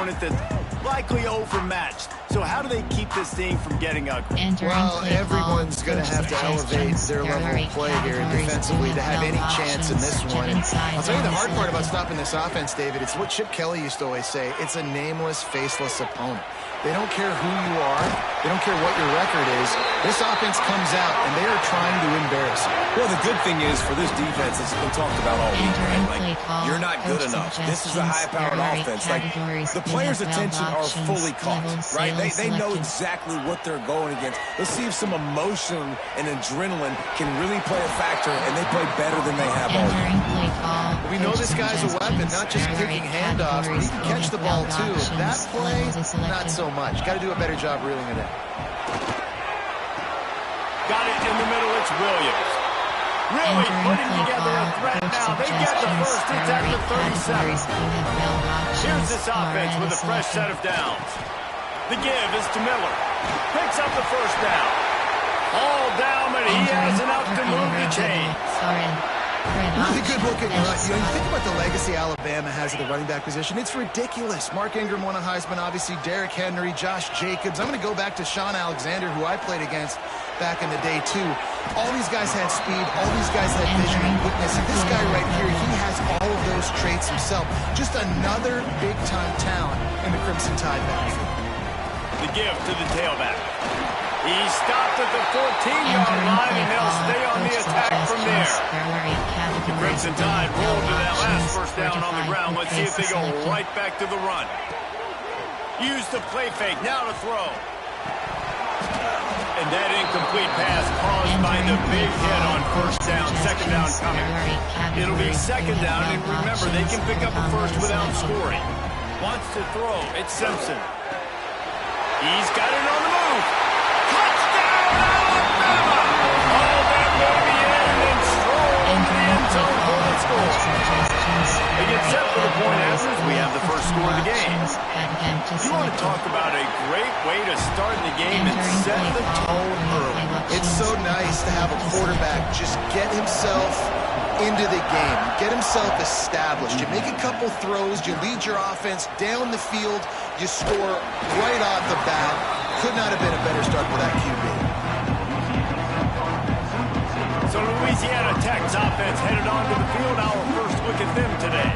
opponent that's likely overmatched. So how do they keep this thing from getting ugly? Well, everyone's going to have to elevate their level of play here defensively to have any chance in this one. And I'll tell you the hard part about stopping this offense, David, it's what Chip Kelly used to always say. It's a nameless, faceless opponent. They don't care who you are. They don't care what your record is. This offense comes out, and they are trying to embarrass you. Well, the good thing is for this defense, it's been talked about all week, right? Like, you're not good enough. This is a high-powered offense. Like, the players' attention are fully caught, right? They know exactly what they're going against. Let's see if some emotion and adrenaline can really play a factor, and they play better than they have all year. We know this guy's a weapon, not just kicking handoffs, but he can catch the ball, too. That play, not so much. Got to do a better job reeling it in. Got it in the middle. It's Williams. Really putting together a threat now. They get the first. It's after 37. Here's this offense with a fresh set of downs. The give is to Miller. Picks up the first down. All down, but he has enough to move the chains. Really good looking. You think about the legacy Alabama has at the running back position. It's ridiculous. Mark Ingram won a Heisman, obviously. Derrick Henry, Josh Jacobs. I'm going to go back to Sean Alexander, who I played against back in the day, too. All these guys had speed. All these guys had vision and quickness. And this guy right here, he has all of those traits himself. Just another big-time talent in the Crimson Tide backfield. The give to the tailback. He stopped at the 14-yard line, and they'll stay on the attack from there. The Crimson Tide rolled to that last first down on the ground. Let's see if they go right back to the run. Use the play fake, now to throw. And that incomplete pass caused by the big hit on first down, second down coming. It'll be second down, and remember, they can pick up a first without scoring. Wants to throw, it's Simpson. He's got it on the move. Touchdown, Alabama! Oh, that may be in, and Stroll in the end zone for the score. They get set for the point after. We have the first score of the game. You want to talk about a great way to start the game and set the tone early. It's so nice to have a quarterback just get himself into the game, get himself established. You make a couple throws, you lead your offense down the field, you score right off the bat. Could not have been a better start for that QB. So Louisiana Tech's offense headed onto the field. Our first look at them today.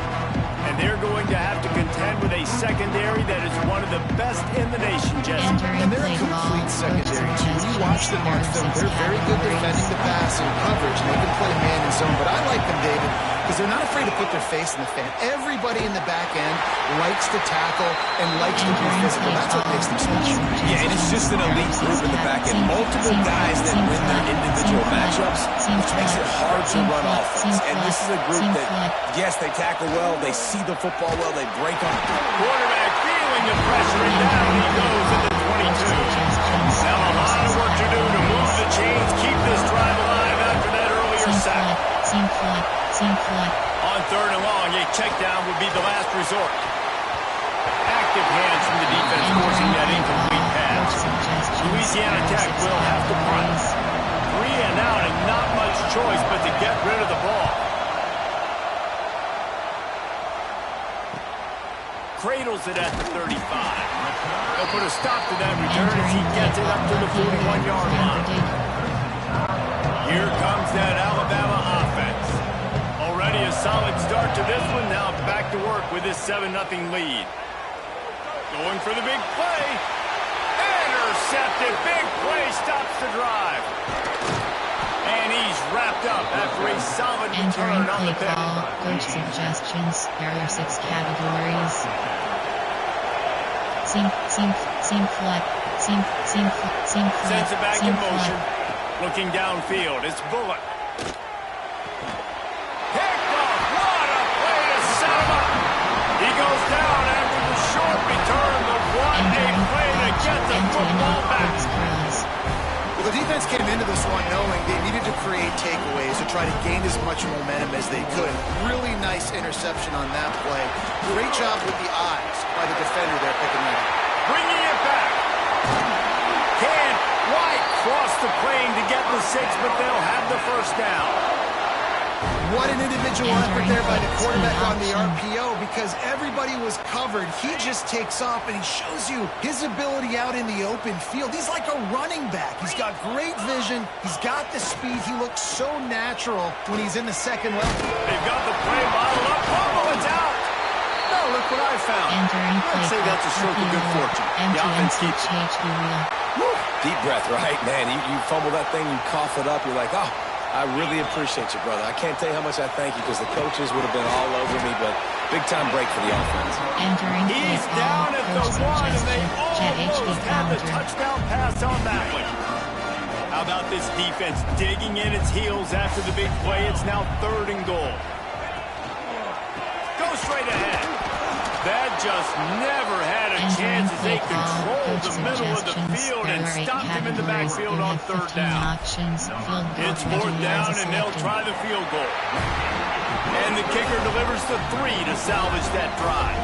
And they're going to have to contend with a secondary that is one of the best in the nation, Jesse. And they're a complete secondary, too. When you watch them on film, they're very good defending the pass and coverage, and they can play man and zone. But I like them, David, because they're not afraid to put their face in the fan. Everybody in the back end likes to tackle and likes to be physical. That's what makes them special. Yeah, and it's just an elite group in the back end. Multiple guys that win their individual matchups, which makes it hard to run offense. And this is a group that, yes, they tackle well, they see the football well, they break on it. Quarterback feeling the pressure, and down he goes at the 22. Now a lot of work to do to move the chains, keep this drive alive after that earlier sack. On third and long, a check down would be the last resort. Active hands from the defense forcing that incomplete pass. Louisiana Tech will have to punt. 3 and out, and not much choice but to get rid of the ball. Cradles it at the 35. They'll put a stop to that return as he gets it up to the 41-yard line. Here comes that Alabama offense. Already a solid start to this one. Now back to work with this 7-0 lead. Going for the big play. Intercepted. Big play stops the drive. And he's wrapped up after a solid return on the pick. Coach suggestions. There are 6 categories. Seam flat. Sends it back in motion. Looking downfield. It's Bullock. Picked off. What a play to set him up. He goes down after the short return. The one-day play to get the football back. Well, the defense came into this one knowing they needed to create takeaways to try to gain as much momentum as they could. Really nice interception on that play. Great job with the eyes by the defender there picking that up. Bringing it back. Can White cross the plane to get the 6, but they'll have the first down. What an individual effort there by the quarterback on the RPO, because everybody was covered. He just takes off, and he shows you his ability out in the open field. He's like a running back. He's got great vision. He's got the speed. He looks so natural when he's in the second level. They've got the play modeled up. Oh, it's out. No, look what I found. I'd say that's a stroke of good fortune. The offense keeps it. Deep breath, right? Man, you fumble that thing, you cough it up, you're like, oh, I really appreciate you, brother. I can't tell you how much I thank you, because the coaches would have been all over me, but big-time break for the offense. He's down at the 1, and they almost had the touchdown pass on that one. How about this defense digging in its heels after the big play? It's now 3rd and goal. Go straight ahead. That just never had a chance as they controlled the middle of the field and stopped him in the backfield on 3rd down. It's 4th down, and they'll try the field goal. And the kicker delivers the 3 to salvage that drive.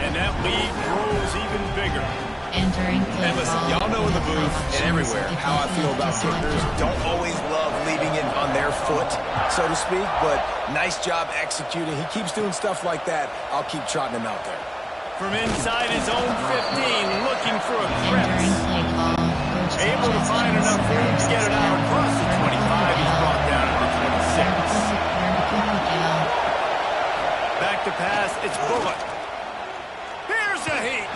And that lead grows even bigger. And listen, y'all know in the booth and everywhere how I feel about kickers. Don't always love leaving it on their foot, so to speak, but nice job executing. He keeps doing stuff like that. I'll keep trotting him out there. From inside his own 15, looking for a crevice. Able to find enough room to get it out across the 25. He's brought down to the 26. Back to pass, it's Bullock. Here's a heat.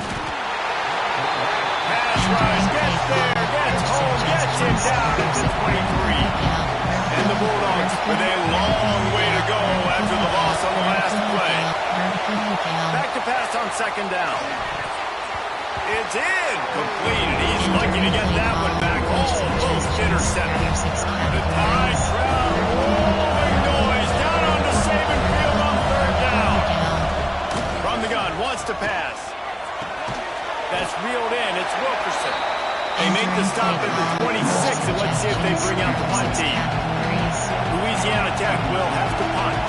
Pass rush, gets there, gets home, gets him down at the 23. And the Bulldogs with a long way to go after the loss on the last play. Back to pass on 2nd down. It's incomplete, and he's lucky to get that one back. Almost intercepted. The Tide crowd rolling noise down on the Saban field on 3rd down. From the gun, wants to pass. That's reeled in. It's Wilkerson. They make the stop at the 26, and let's see if they bring out the punt team. Louisiana Tech will have to punt.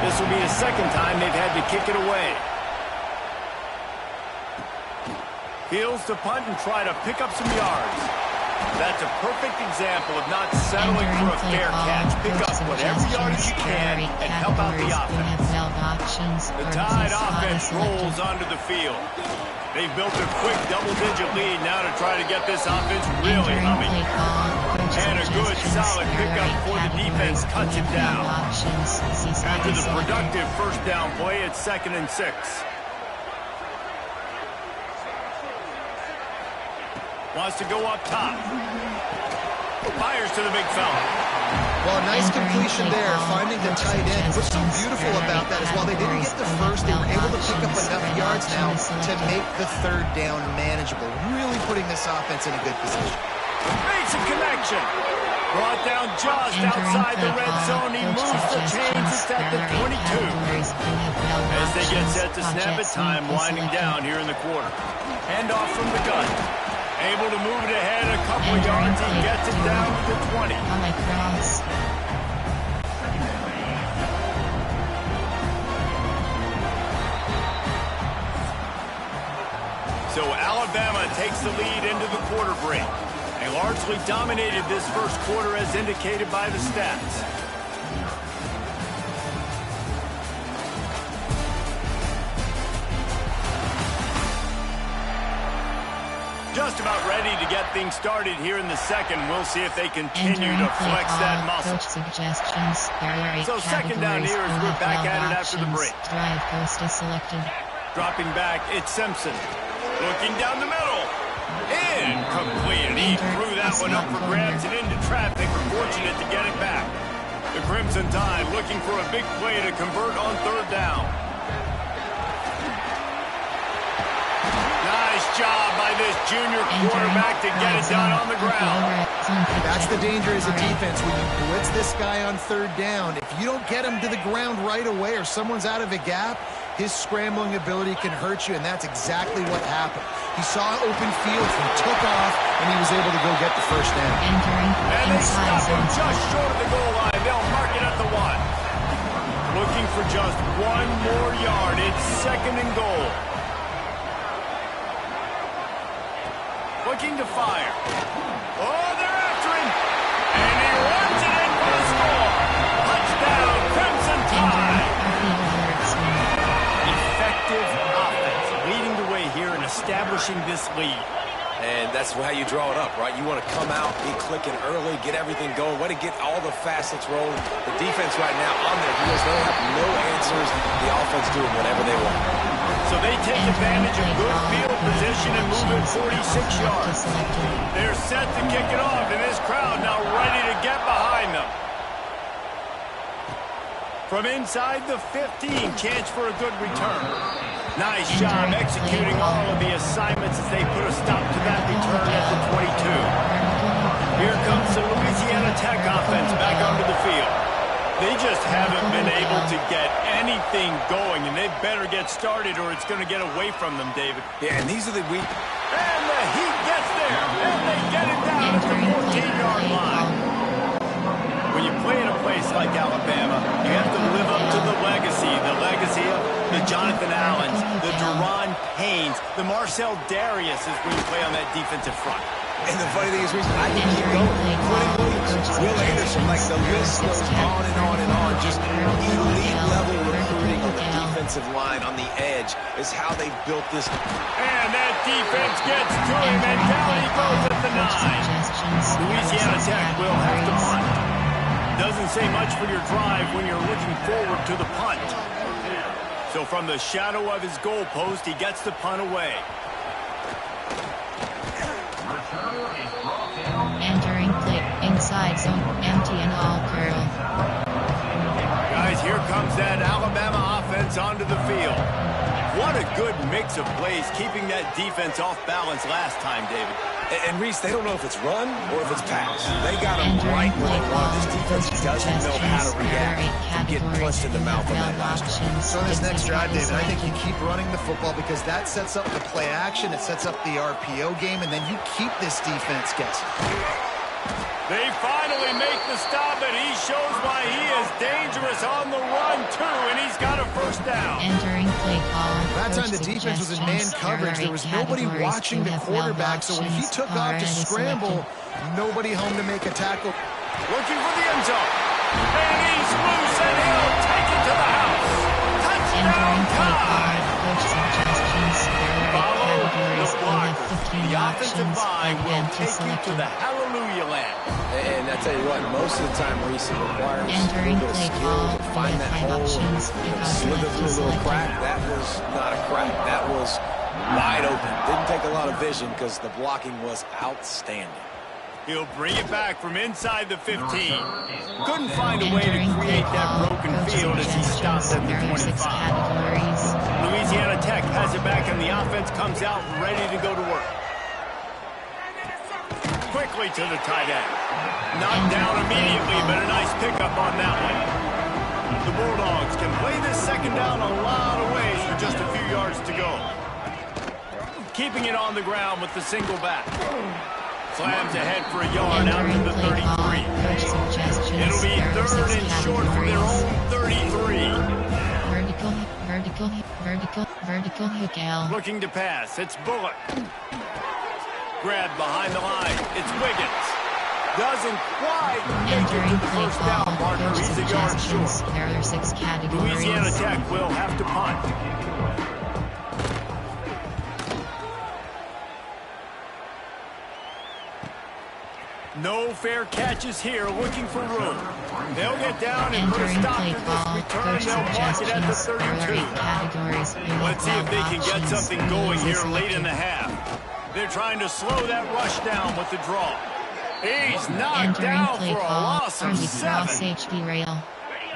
This will be the 2nd time they've had to kick it away. Fields to punt and try to pick up some yards. That's a perfect example of not settling for a fair catch. Pick up whatever yardage you can and help out the offense. The Tide offense rolls onto the field. They've built a quick double-digit lead now to try to get this offense really humming. And a good, solid pickup before the defense cuts it down. After the productive 1st down play, it's 2nd and 6. Wants to go up top. Fires to the big fella. Well, a nice completion there, finding the tight end. What's so beautiful about that is while they didn't get the first, they were able to pick up enough yards now to make the 3rd down manageable. Really putting this offense in a good position. Makes a connection. Brought down just outside the red zone. He moves the chains. It's at the 22. As they get set to snap it, time winding down here in the quarter. Handoff from the gun. Able to move it ahead a couple of yards. He gets it down to the 20. So Alabama takes the lead into the quarter break. They largely dominated this 1st quarter as indicated by the stats. Just about ready to get things started here in the 2nd. We'll see if they continue to flex that muscle. So 2nd down here as we're back at it after the break. Dropping back, it's Simpson. Looking down the middle. Incomplete. He threw that one up for grabs and into traffic. Fortunate to get it back. The Crimson Tide looking for a big play to convert on 3rd down. Nice job by this junior quarterback to get it done on the ground. That's the danger as a defense when you blitz this guy on 3rd down. If you don't get him to the ground right away or someone's out of a gap, his scrambling ability can hurt you, and that's exactly what happened. He saw open field, he took off, and he was able to go get the 1st down. And they stop him just short of the goal line. They'll mark it at the 1. Looking for just 1 more yard. It's 2nd and goal. Looking to fire. Oh, they're after him. And he runs it in for the score. Touchdown, establishing this lead. And that's how you draw it up, right? You want to come out, be clicking early, get everything going, way to get all the facets rolling. The defense right now on their heels, they have no answers. The offense doing whatever they want. So they take advantage of good field position and move it 46 yards. They're set to kick it off, and this crowd now ready to get behind them. From inside the 15, chance for a good return. Nice job executing all of the assignments as they put a stop to that return at the 22. Here comes the Louisiana Tech offense back onto the field. They just haven't been able to get anything going, and they better get started or it's going to get away from them, David. Yeah, and these are the weak. And the Heat gets there, and they get it down at the 14-yard line. When you play in a place like Alabama, you have to live up to the legacy of the Jonathan Allens, the Deron Paynes, the Marcel Darius is when you play on that defensive front. And the funny thing is, I can keep going. Quentin Williams, Will Anderson, like the list goes on and on and on. Just elite level recruiting on the defensive line, on the edge, is how they built this. And that defense gets to him, and down he goes at the 9. Louisiana Tech will have to punt. Doesn't say much for your drive when you're looking forward to the punt. So from the shadow of his goalpost, he gets the punt away. Entering play, inside zone, empty and all curl. Guys, here comes that Alabama offense onto the field. What a good mix of plays, keeping that defense off balance last time, David. And Reese, they don't know if it's run or if it's pass. They got them right where they want. This defense doesn't know how to react. Get punched in the mouth on that last one. So in this next drive, David, I think you keep running the football because that sets up the play action, it sets up the RPO game, and then you keep this defense guessing. They finally make the stop, and he shows why he is dangerous on the run, too, and he's got a first down. Entering play call. That time the defense was in man coverage. There was nobody watching the quarterback, so when he took off to scramble, nobody home to make a tackle. Looking for the end zone. And he's loose, and he'll take it to the house. Touchdown time. Follow the blockers. The offensive line will take you to the hallelujah land. And I tell you what, most of the time, Reese, it requires a little bit of skill to find that hole and slither through a little crack. That was not a crack. That was wide open. Didn't take a lot of vision because the blocking was outstanding. He'll bring it back from inside the 15. Couldn't find a way to create that broken field as he stops at the 25. Louisiana Tech has it back, and the offense comes out ready to go to work. Quickly to the tight end. Knocked down immediately, but a nice pickup on that one. The Bulldogs can play this second down a lot of ways with just a few yards to go. Keeping it on the ground with the single back. Slams ahead for a yard out to the 33. It'll be third and short from their own 33. Vertical hook. Looking to pass. It's Bullock. Grabbed behind the line. It's Wiggins. Doesn't quite make it to the first down marker. He's a yard short. There are 6 categories. Louisiana Tech will have to punt. No fair catches here, looking for room. They'll get down and put a stop to this return. They'll mark it at the 32. Let's see if they can get something going here late in the half. They're trying to slow that rush down with the draw. He's knocked down for a loss of 7.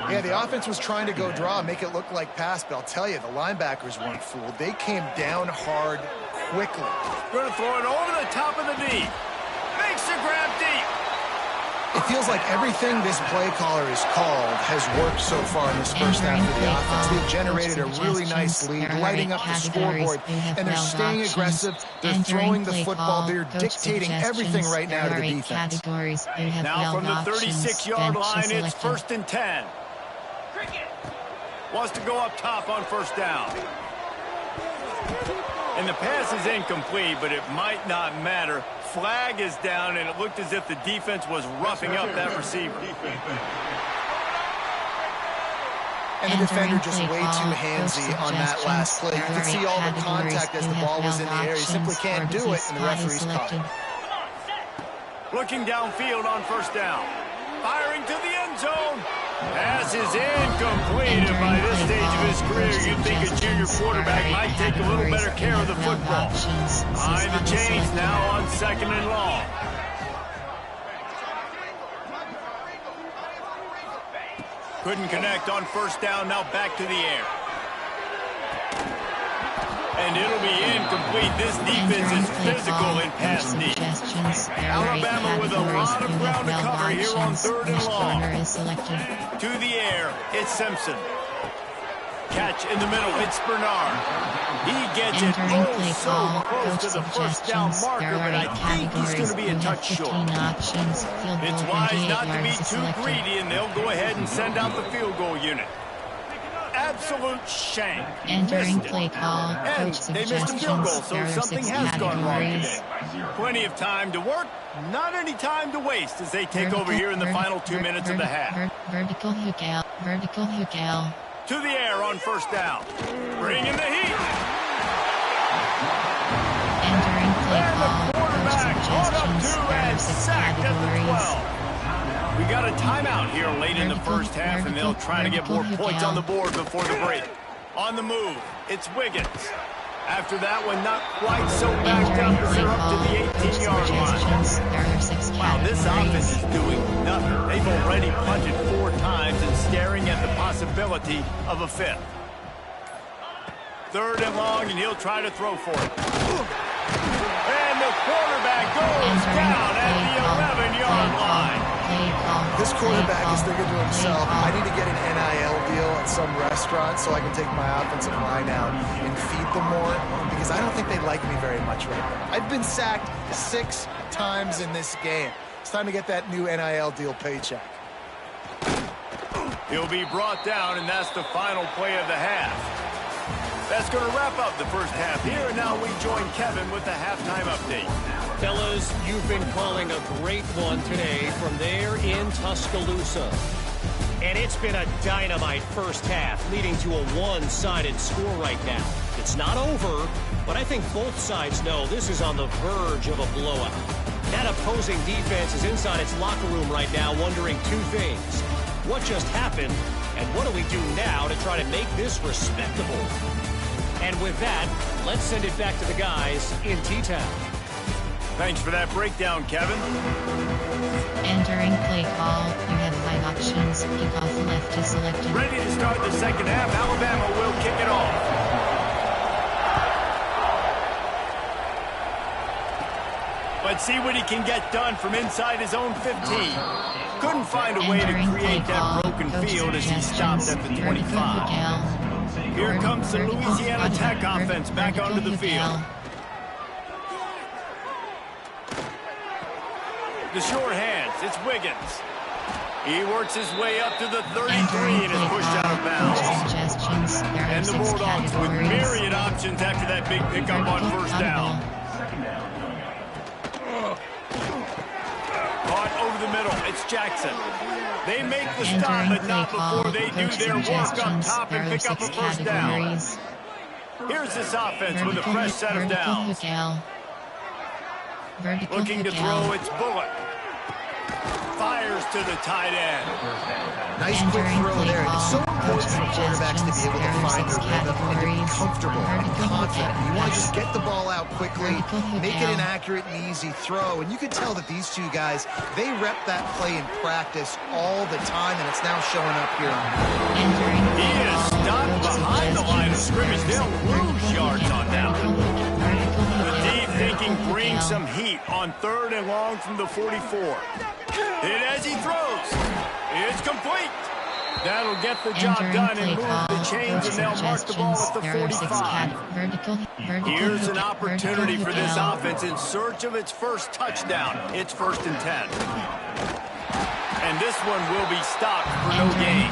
Yeah, the offense was trying to go draw, make it look like pass, but I'll tell you, the linebackers weren't fooled. They came down hard quickly. Going to throw it over the top of the knee. Makes the grab deep. It feels like everything this play caller has called has worked so far in this first half of the offense. They've generated a really nice lead, lighting up the scoreboard, and they're staying aggressive. They're throwing the football. They're dictating everything right now to the defense. Now from the 36-yard line, it's 1st and 10. Wants to go up top on first down. And the pass is incomplete, but it might not matter. Flag is down, and it looked as if the defense was roughing up that receiver. And the defender just way too handsy on that last play. You can see all the contact as the ball was in the air. He simply can't do it, and the referee's caught. Looking downfield on first down. Firing to the end zone. Pass is incomplete, and by this stage of his career, you'd think a junior quarterback might take a little better care of the football. Behind the chains now on 2nd and long. Couldn't connect on first down, now back to the air. And it'll be incomplete. This defense is physical in pass D. Alabama with a lot of ground to cover here on 3rd and long. To the air, it's Simpson. Catch in the middle, it's Bernard. He gets it so close to the first down marker, but I think he's going to be a touch short. It's wise not to be too greedy, and they'll go ahead and send out the field goal unit. Absolute shank. Entering play call. And they missed a field goal, so something has gone wrong today. Plenty of time to work, not any time to waste as they take over here in the final 2 minutes of the half. Vertical hook out. Vertical hook out. To the air on first down. Bringing the heat. Entering play And the quarterback caught up to and sacked at the 12. We got a timeout here late in the first half, and they'll try to get more points on the board before the break. On the move, it's Wiggins. After that one, not quite so backed up as they're up to the 18-yard line. Wow, this offense is doing nothing. They've already punted 4 times and staring at the possibility of a 5th. 3rd and long, and he'll try to throw for it. And the quarterback goes down at the 11-yard line. This quarterback is thinking to himself, I need to get an NIL deal at some restaurant so I can take my offensive line out and feed them more, because I don't think they like me very much right now. I've been sacked 6 times in this game. It's time to get that new NIL deal paycheck. He'll be brought down, and that's the final play of the half. That's going to wrap up the first half here, and now we join Kevin with the halftime update. Fellas, you've been calling a great one today from there in Tuscaloosa. And it's been a dynamite first half, leading to a one-sided score right now. It's not over, but I think both sides know this is on the verge of a blowout. That opposing defense is inside its locker room right now wondering 2 things. What just happened, and what do we do now to try to make this respectable? And with that, let's send it back to the guys in T-Town. Thanks for that breakdown, Kevin. Entering play call. You have 5 options. Kickoff left is selected. Ready to start the second half. Alabama will kick it off. Let's see what he can get done from inside his own 15. Couldn't find a way to create that broken field as he stopped at the 25. Here comes the Louisiana Tech offense back onto the field. The short hands, it's Wiggins. He works his way up to the 33 and is pushed out of bounds. And the Bulldogs with myriad options after that big pickup on first down. Caught over the middle, it's Jackson. They make the stop, but not before they do their work up top and pick up a first down. Here's this offense with a fresh set of downs. Looking to throw, it's Bullock. Fires to the tight end. Nice quick throw there. It's so important for quarterbacks to be able to find their rhythm and to be comfortable and confident. You want to just get the ball out quickly, make it an accurate and easy throw. And you can tell that these 2 guys, they rep that play in practice all the time, and it's now showing up here. He is stopped behind the line of scrimmage. They'll lose yards on that one. The deep thinking brings some heat on 3rd and long from the 44. And as he throws, it's complete. That'll get the job done and move the chains, and they'll mark the ball at the 45. Here's an opportunity for this offense in search of its first touchdown. It's 1st and 10. And this one will be stopped for no gain.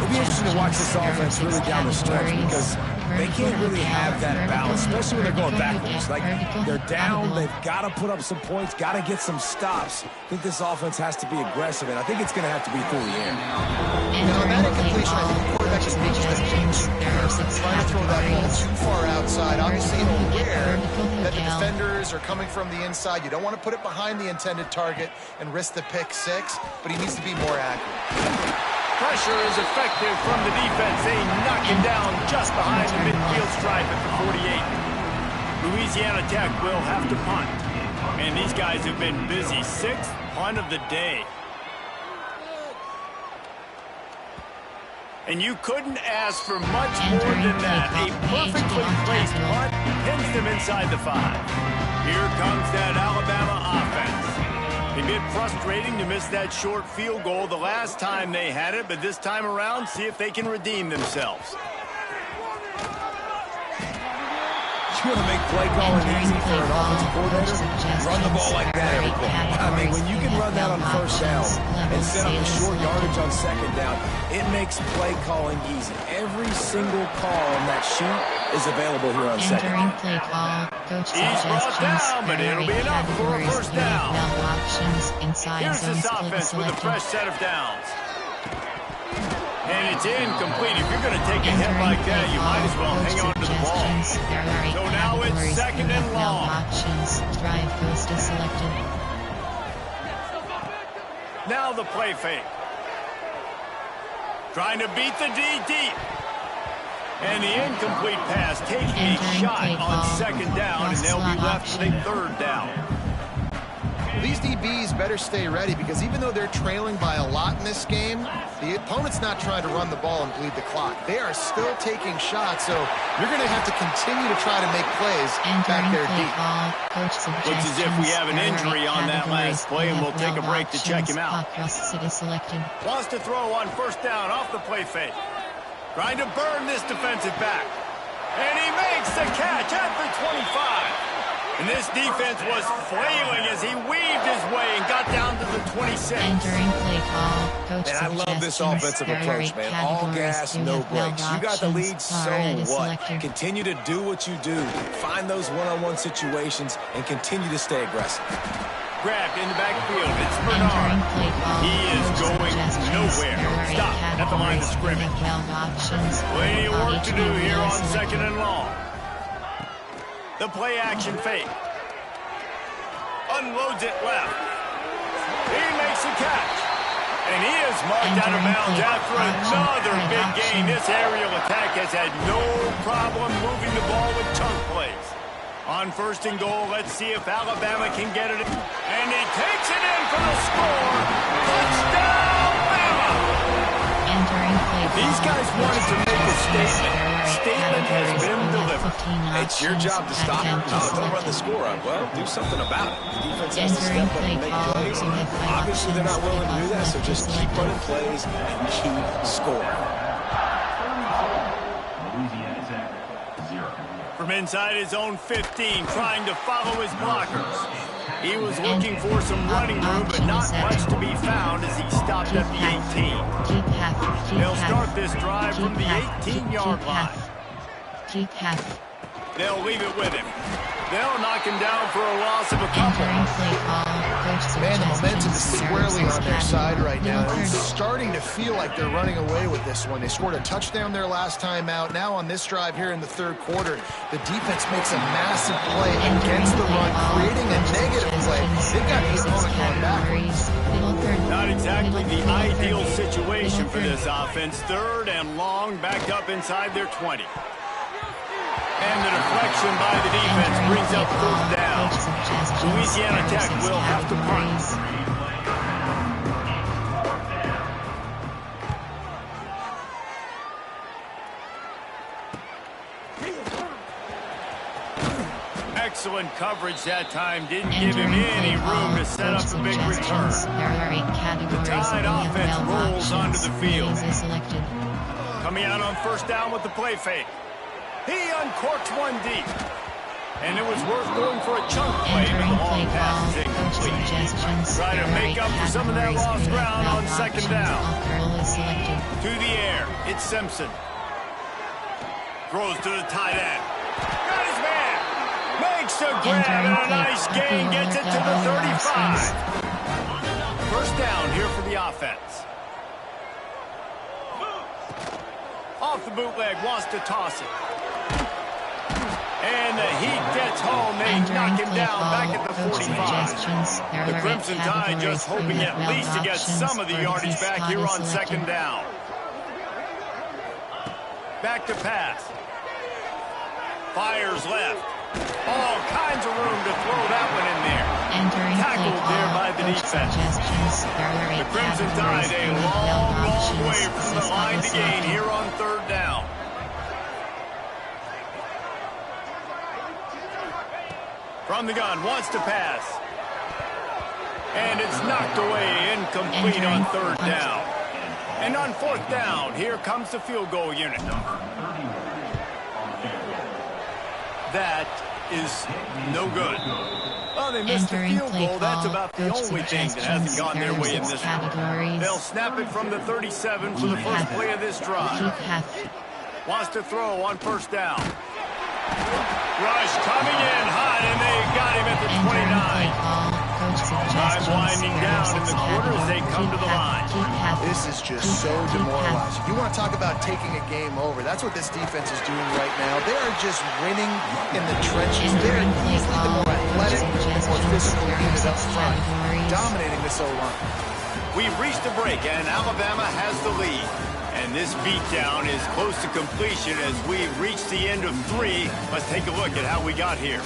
It'll be interesting to watch this offense really down the stretch because they can't really have that balance, especially when they're going backwards. Like, they're down, they've got to put up some points, got to get some stops. I think this offense has to be aggressive, and I think it's going to have to be through the air. Now, on that incompletion, I think the quarterback just reached the trying to throw that ball too far outside. Obviously, aware that the defenders are coming from the inside. You don't want to put it behind the intended target and risk the pick six, but he needs to be more accurate. Pressure is effective from the defense. They knock him down just behind the midfield stripe at the 48. Louisiana Tech will have to punt. And these guys have been busy. 6th punt of the day. And you couldn't ask for much more than that. A perfectly placed punt pins them inside the 5. Here comes that Alabama offense. A bit frustrating to miss that short field goal the last time they had it, but this time around, see if they can redeem themselves. You want to make play calling easy for an offensive coordinator? Run the ball like that every play. I mean, when you can run that on first down and set up the short yardage on second down, it makes play calling easy. Every single call on that sheet is available here on second down. Play call, coach He's brought down, but it'll be enough for a first down. Here's this offense with a fresh set of downs. And it's incomplete. If you're going to take a hit like that, you might as well hang on to the ball. So now it's second and long. Now the play fake. Trying to beat the D deep. And the incomplete pass taking a shot on second down, and they'll be left with a third down. These DBs better stay ready because even though they're trailing by a lot in this game, the opponent's not trying to run the ball and bleed the clock. They are still taking shots, so you're going to have to continue to try to make plays back there deep. Looks as if we have an injury on that last play, and we'll take a break to check him out. Wants to throw on first down off the play fake. Trying to burn this defensive back. And he makes the catch at the 25. And this defense was flailing as he weaved his way and got down to the 26. And I love this offensive approach, man. All gas, no brakes. You got the lead, so what? Continue to do what you do. Find those one-on-one situations and continue to stay aggressive. Grabbed in the backfield. It's Bernard. He is going nowhere. Stop at the line of scrimmage. Plenty of work to do here on second and long. The play action fake. Unloads it left. He makes a catch. And he is marked out of bounds after another big gain. This aerial attack has had no problem moving the ball with chunk plays. On first and goal, let's see if Alabama can get it. And he takes it in for the score. Touchdown, Bama! These guys wanted to make a statement. Statement has been delivered. It's your job to stop them. No, don't run the score up. Well, do something about it. The defense has to step up and make plays. Obviously, they're not willing to do that, so just keep running plays and keep scoring. From inside his own 15, trying to follow his blockers. He was looking for some running room, but not much to be found as he stopped at the 18. They'll start this drive from the 18-yard line. They'll leave it with him. They'll knock him down for a loss of a couple. Man, the momentum is squarely on their side right now. It's starting to feel like they're running away with this one. They scored a touchdown their last time out. Now on this drive here in the third quarter, the defense makes a massive play against the run, creating a negative play. They've got the opponent going backwards. Not exactly the ideal situation for this offense. Third and long, backed up inside their 20. And the deflection by the defense brings up fourth down. Louisiana Tech will have to punt. Excellent coverage that time. Didn't give him any room to set up the big return. The Tide offense rolls onto the field. Coming out on first down with the play fake. He uncorks one deep. And it was worth going for a chunk play, but the long pass is incomplete. complete. Try to make up for some of that lost ground on second down. To the air, it's Simpson. Throws to the tight end. Got his man. Makes a grab and a nice gain. Gets it to the 35. First down here for the offense. Off the bootleg, wants to toss it. And the heat gets home. They knock him down back at the 45. The Crimson Tide just hoping at least to get some of the yardage back here on second down. Back to pass. Fires left. All kinds of room to throw that one in there. Tackled there by the defense. The Crimson Tide a long way from the line to gain here on third down. From the gun, wants to pass. And it's knocked away, incomplete on third down. And on fourth down, here comes the field goal unit. That is no good. Oh, they missed the field goal. That's about the only thing that hasn't gone their way in this one. They'll snap it from the 37 for the first play of this drive. Wants to throw on first down. Rush coming in hot, and they got him at the 29. Time winding down in the quarter as they come to the line. This is just so demoralizing. You want to talk about taking a game over. That's what this defense is doing right now. They are just winning in the trenches. They're easily the more athletic, more physical unit up front, dominating this O-line. We've reached a break, and Alabama has the lead. And this beatdown is close to completion as we reach the end of 3. Let's take a look at how we got here.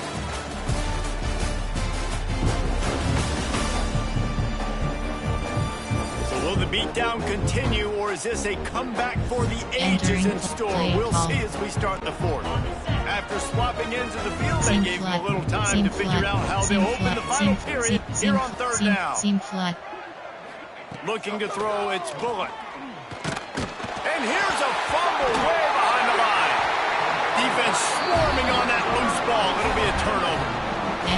So will the beatdown continue, or is this a comeback for the ages in store? We'll see as we start the fourth. After swapping into the field, they gave them a little time to figure out how they'll open the final period here on third down. Looking to throw, it's Bullock. And here's a fumble way behind the line. Defense swarming on that loose ball. It'll be a turnover.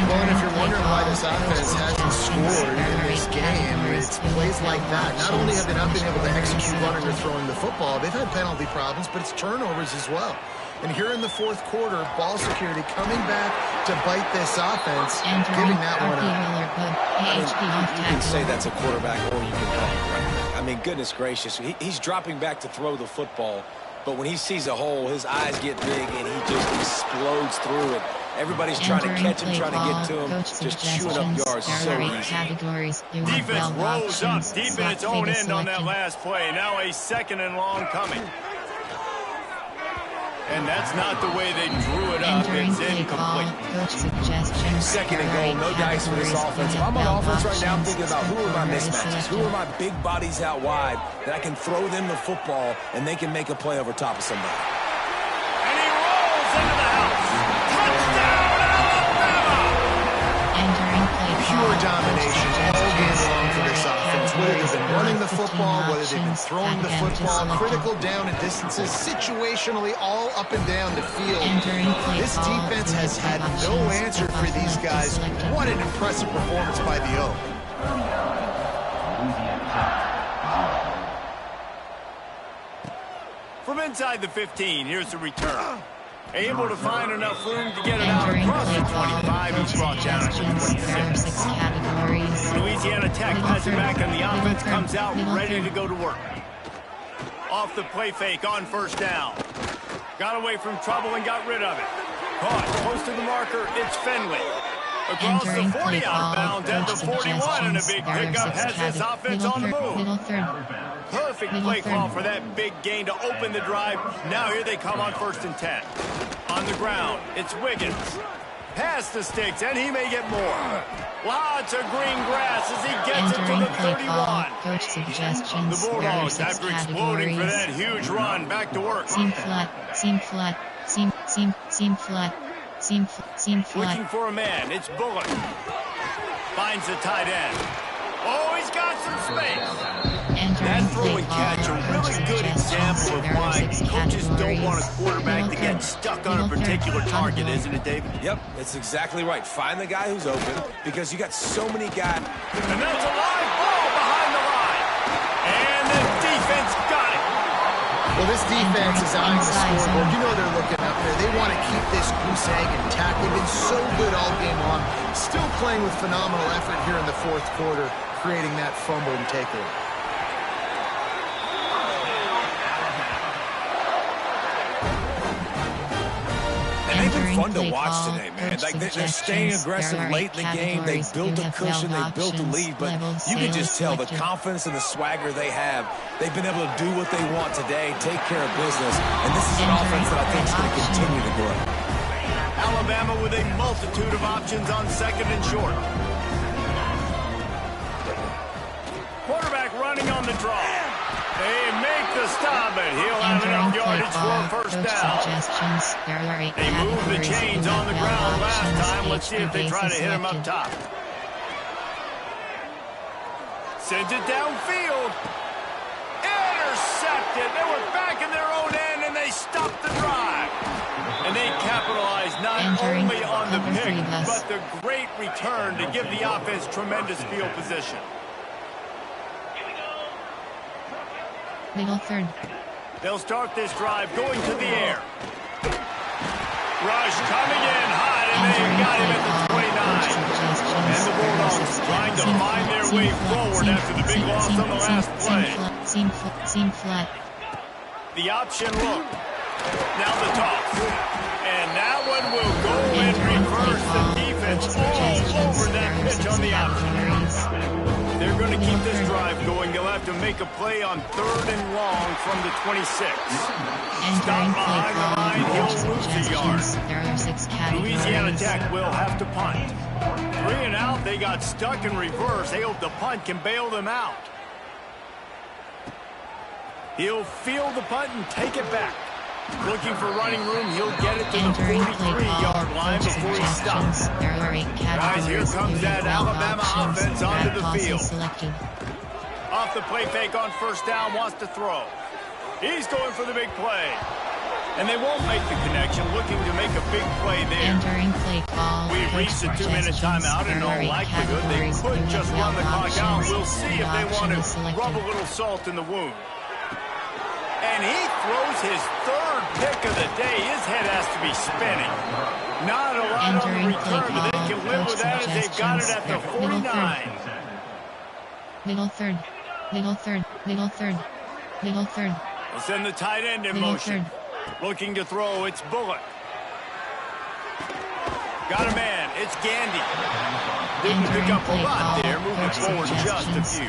Well, and if you're wondering why this offense hasn't scored in this game, it's plays like that. Not only have they not been able to execute running or throwing the football, they've had penalty problems, but it's turnovers as well. And here in the fourth quarter, ball security coming back to bite this offense, giving that one up. You can say that's a quarterback, or you can call it a running back. I mean, goodness gracious, he's dropping back to throw the football, but when he sees a hole, his eyes get big, and he just explodes through it. Everybody's trying to catch him, trying to get to him, just chewing up yards so easy. Defense rolls up deep in its own end on that last play. Now a second and long coming. And that's not the way they drew it up. It's incomplete. Second and goal, no dice for this offense. If I'm on offense right now, I'm thinking about who are my mismatches, who are my big bodies out wide that I can throw them the football and they can make a play over top of somebody. And he rolls into the house. Touchdown, Alabama! Pure domination all game long for this offense. Whether they've been running the football, whether they've been throwing the football, critical down and distances, situationally all up and down the field. This defense has had no answer for these guys. What an impressive performance by the O. From inside the 15, here's the return. Able to find enough room to get it out across the 25. He's brought down at the 26. Louisiana Tech has it back, and the offense comes out ready to go to work. Off the play fake on first down. Got away from trouble and got rid of it. Caught close to the marker. It's Finley. Across the 40 out of bounds at the 41, and a big pickup has this offense on the move. Perfect play call for that big gain to open the drive. Now here they come on 1st and 10. On the ground, it's Wiggins. Past the sticks, and he may get more. Lots of green grass as he gets it to the 31. The Bulldogs, after exploding for that huge run, back to work. Seam flat. Looking for a man, it's Bullock. Finds the tight end. Oh, he's got some space. That throw and catch, a really good example of why coaches don't want a quarterback to get stuck on a particular target, isn't it, David? Yep, that's exactly right. Find the guy who's open because you got so many guys. And that's a live ball behind the line. And the defense got it. Well, this defense is eyeing the scoreboard. You know they're looking up there. They want to keep this goose egg intact. They've been so good all game long. Still playing with phenomenal effort here in the fourth quarter, creating that fumble and takeaway. And they've been fun to watch today, man. Like they're staying aggressive late in the game. They built a cushion. They built a lead. But you can just tell the confidence and the swagger they have. They've been able to do what they want today, take care of business. And this is an offense that I think is going to continue to grow. Alabama with a multitude of options on second and short. Quarterback running on the draw. They make the stop, and he'll have enough yardage for a first down. They moved the chains on the ground last time. Let's see if they try to hit him up top. Sends it downfield. Intercepted. They were back in their own end, and they stopped the drive. And they capitalized not only on the pick, but the great return to give the offense tremendous field position. Middle third. They'll start this drive going to the air. Rush coming in hot, and they got him at the 29. And the Bulldogs trying to find their way forward after the big loss on the last play. Seam flat. The option look. Now the toss. And that one will go in reverse. The defense all over that pitch on the option. They're going to keep this drive going. They'll have to make a play on 3rd and long from the 26. Stop behind the line. He'll lose a yard. There are 6 categories. Louisiana Tech will have to punt. 3 and out. They got stuck in reverse. They hope the punt can bail them out. He'll field the punt and take it back. Looking for running room, he'll get it to the 43-yard line before he stops. Guys, here comes that Alabama offense onto the field. Off the play fake on first down, wants to throw. He's going for the big play. And they won't make the connection, looking to make a big play there. We've reached the 2-minute timeout, and in all likelihood, they could just run the clock out. We'll see if they want to rub a little salt in the wound. And he throws his 3rd pick of the day. His head has to be spinning. Not a lot on the return, but they can live with that as they've got it at the 49. Middle third. We'll send the tight end in motion. Looking to throw, it's Bullock. Got a man, it's Gandy. Didn't pick up a lot there, moving forward just a few.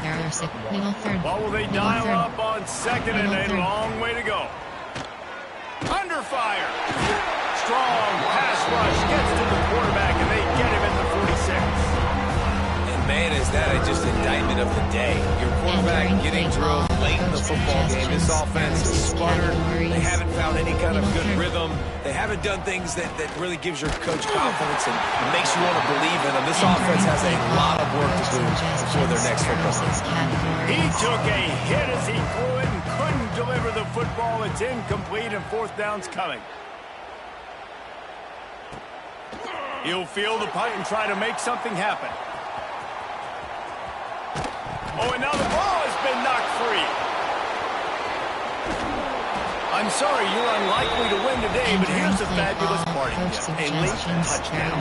What will they dial up on 2nd and a long way to go? Under fire. Strong pass rush gets to the quarterback, and they get him at the 46. And man, is that just indictment of the day. Your quarterback getting drilled late in the football game. This offense is sputtered. They haven't found any kind of good rhythm. They haven't done things that really gives your coach confidence and makes you want to believe in them. This offense has a lot of work to do before their next football game. He took a hit as he threw it and couldn't deliver the football. It's incomplete, and 4th down's coming. He'll field the punt and try to make something happen. Oh, and now the ball has been knocked free. I'm sorry, you're unlikely to win today, but here's a fabulous party gift. A late touchdown.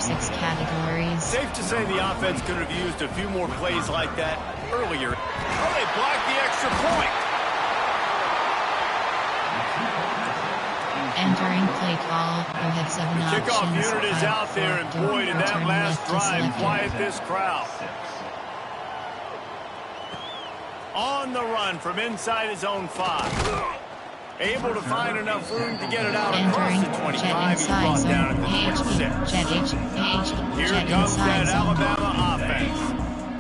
Safe to say the offense could have used a few more plays like that earlier. Oh, they blocked the extra point. Entering play call, you have 7 The kickoff unit is out there, and boy, did that last drive quiet this crowd. On the run from inside his own 5. Able to find enough room to get it out across the 25. He's brought down at the 26. Here comes that Alabama offense.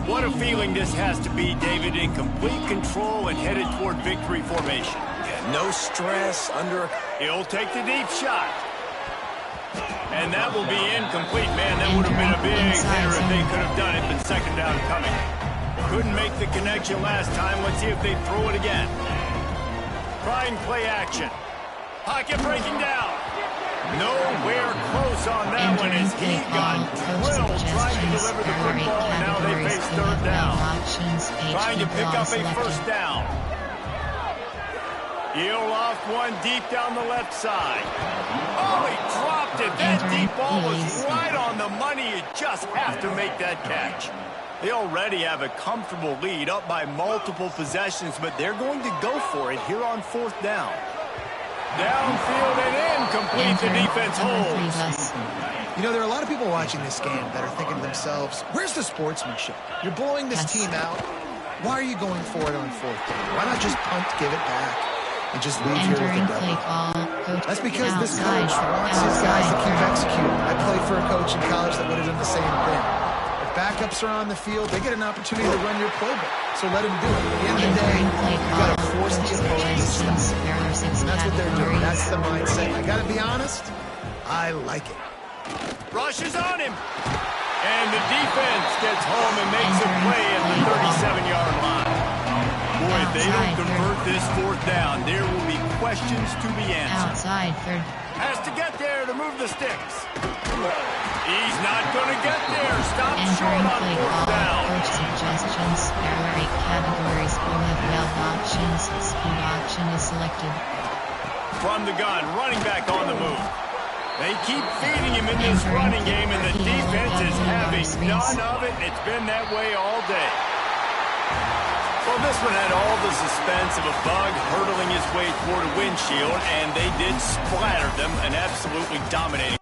What a feeling this has to be, David, in complete control and headed toward victory formation. Yeah, no stress, He'll take the deep shot. And that will be incomplete. Man, that would have been a big hitter if they could have done it, but 2nd down coming. Couldn't make the connection last time. Let's see if they throw it again. Trying play action. Pocket breaking down. Nowhere close on that one as he got drilled trying to deliver the football, and now they face third down. Trying to pick up a first down. He'll off one deep down the left side. Oh, he dropped it. That deep ball was right on the money. You just have to make that catch. They already have a comfortable lead up by multiple possessions, but they're going to go for it here on fourth down. Downfield and incomplete. The defense holds. You know, there are a lot of people watching this game that are thinking to themselves, where's the sportsmanship? You're blowing this team out. Why are you going for it on fourth down? Why not just punt, give it back, and just leave here with a W? That's because this coach wants his guys to keep executing. I played for a coach in college that would have done the same thing. If backups are on the field, they get an opportunity to run your playbook. So let them do it. At the end of the day, you got to force the opponent to stop. And that's what they're doing. That's the mindset. I got to be honest, I like it. Rushes on him. And the defense gets home and makes a play at the 37-yard line. Boy, if they don't convert this fourth down, there will be questions to be answered. Outside third. Has to get there to move the sticks. He's not going to get there. Stop short on fourth down. Coach suggestions. There are 8 categories. We have valve options. Speed option is selected. From the gun, running back on the move. They keep feeding him in this running game, and the defense is having none of it. It's been that way all day. Well, this one had all the suspense of a bug hurtling his way toward a windshield, and they did splatter them, an absolutely dominating